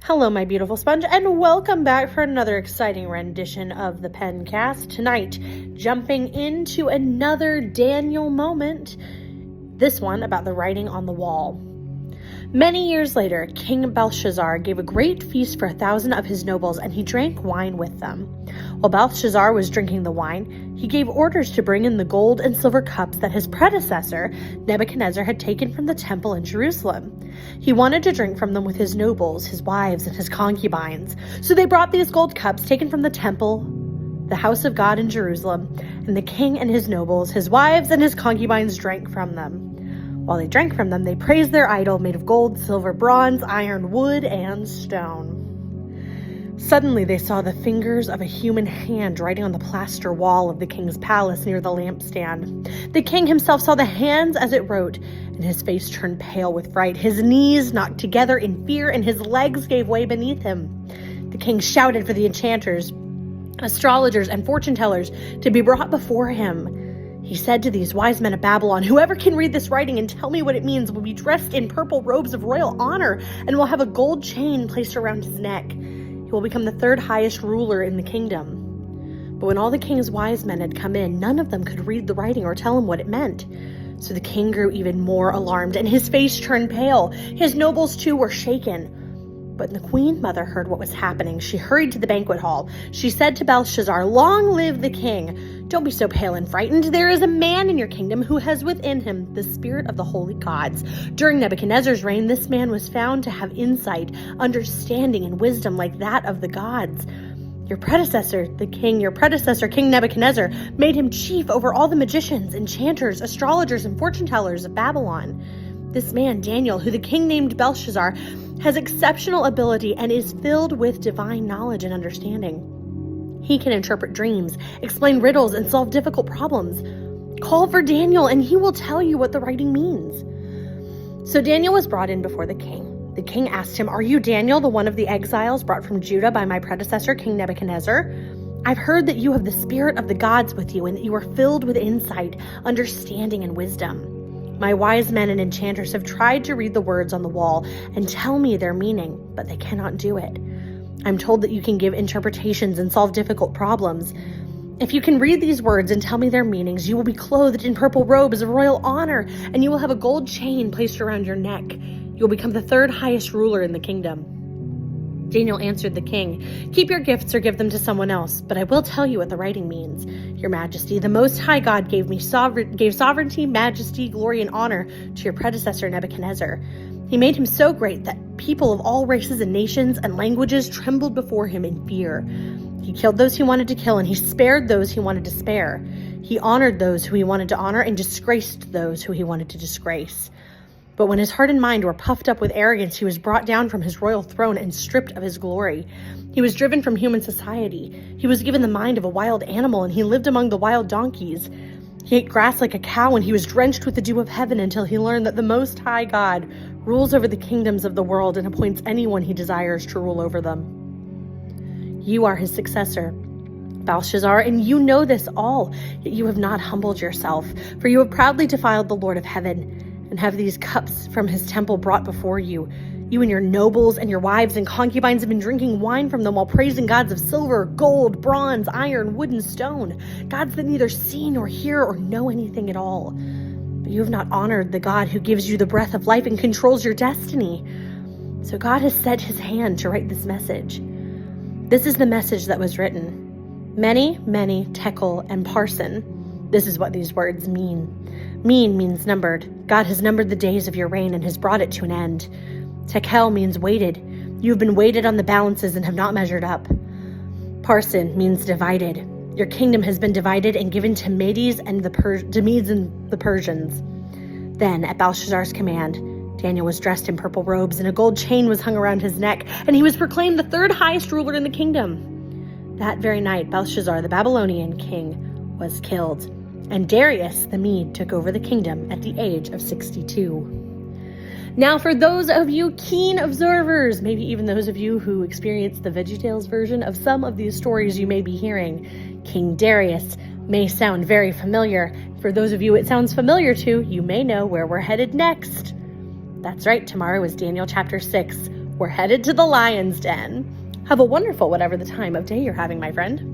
Hello, my beautiful sponge, and welcome back for another exciting rendition of the Pencast. Tonight, jumping into another Daniel moment, this one about the writing on the wall. Many years later, King Belshazzar gave a great feast for 1,000 of his nobles, and he drank wine with them. While Belshazzar was drinking the wine, he gave orders to bring in the gold and silver cups that his predecessor, Nebuchadnezzar, had taken from the temple in Jerusalem. He wanted to drink from them with his nobles, his wives, and his concubines. So they brought these gold cups taken from the temple, the house of God in Jerusalem, and the king and his nobles, his wives, and his concubines drank from them. While they drank from them, they praised their idol made of gold, silver, bronze, iron, wood, and stone. Suddenly they saw the fingers of a human hand writing on the plaster wall of the king's palace near the lampstand. The king himself saw the hands as it wrote, and his face turned pale with fright. His knees knocked together in fear, and his legs gave way beneath him. The king shouted for the enchanters, astrologers, and fortune tellers to be brought before him. He said to these wise men of Babylon, "Whoever can read this writing and tell me what it means will be dressed in purple robes of royal honor and will have a gold chain placed around his neck. He will become the third highest ruler in the kingdom." But when all the king's wise men had come in, none of them could read the writing or tell him what it meant. So the king grew even more alarmed, and his face turned pale. His nobles, too, were shaken. But when the queen mother heard what was happening, she hurried to the banquet hall. She said to Belshazzar, "Long live the king! Don't be so pale and frightened. There is a man in your kingdom who has within him the spirit of the holy gods. During Nebuchadnezzar's reign, this man was found to have insight, understanding, and wisdom like that of the gods. Your predecessor, King Nebuchadnezzar, made him chief over all the magicians, enchanters, astrologers, and fortune tellers of Babylon. This man, Daniel, who the king named Belshazzar, has exceptional ability and is filled with divine knowledge and understanding. He can interpret dreams, explain riddles, and solve difficult problems. Call for Daniel, and he will tell you what the writing means." So Daniel was brought in before the king. The king asked him, "Are you Daniel, the one of the exiles brought from Judah by my predecessor, King Nebuchadnezzar? I've heard that you have the spirit of the gods with you and that you are filled with insight, understanding, and wisdom. My wise men and enchanters have tried to read the words on the wall and tell me their meaning, but they cannot do it. I'm told that you can give interpretations and solve difficult problems. If you can read these words and tell me their meanings, you will be clothed in purple robes of royal honor, and you will have a gold chain placed around your neck. You will become the third highest ruler in the kingdom." Daniel answered the king, "Keep your gifts or give them to someone else, but I will tell you what the writing means. Your Majesty, the Most High God gave sovereignty, majesty, glory, and honor to your predecessor Nebuchadnezzar. He made him so great that people of all races and nations and languages trembled before him in fear. He killed those he wanted to kill, and he spared those he wanted to spare. He honored those who he wanted to honor and disgraced those who he wanted to disgrace. But when his heart and mind were puffed up with arrogance, he was brought down from his royal throne and stripped of his glory. He was driven from human society. He was given the mind of a wild animal, and he lived among the wild donkeys. He ate grass like a cow, and he was drenched with the dew of heaven until he learned that the Most High God rules over the kingdoms of the world and appoints anyone he desires to rule over them. You are his successor, Belshazzar, and you know this all, yet you have not humbled yourself, for you have proudly defiled the Lord of heaven, and have these cups from his temple brought before you. You and your nobles and your wives and concubines have been drinking wine from them while praising gods of silver, gold, bronze, iron, wood, and stone, gods that neither see nor hear or know anything at all. But you have not honored the God who gives you the breath of life and controls your destiny. So God has set his hand to write this message. This is the message that was written. Many, many, tekel, and parson. This is what these words mean. Mean means numbered. God has numbered the days of your reign and has brought it to an end. Tekel means weighted. You have been weighted on the balances and have not measured up. Parson means divided. Your kingdom has been divided and given to Medes and the Medes and the Persians. Then, at Belshazzar's command, Daniel was dressed in purple robes and a gold chain was hung around his neck, and he was proclaimed the third highest ruler in the kingdom. That very night, Belshazzar, the Babylonian king, was killed, and Darius the Mede took over the kingdom at the age of 62. Now, for those of you keen observers, maybe even those of you who experienced the VeggieTales version of some of these stories you may be hearing, King Darius may sound very familiar. For those of you it sounds familiar to, you may know where we're headed next. That's right, tomorrow is Daniel chapter 6, We're headed to the lion's den. Have a wonderful whatever the time of day you're having, my friend.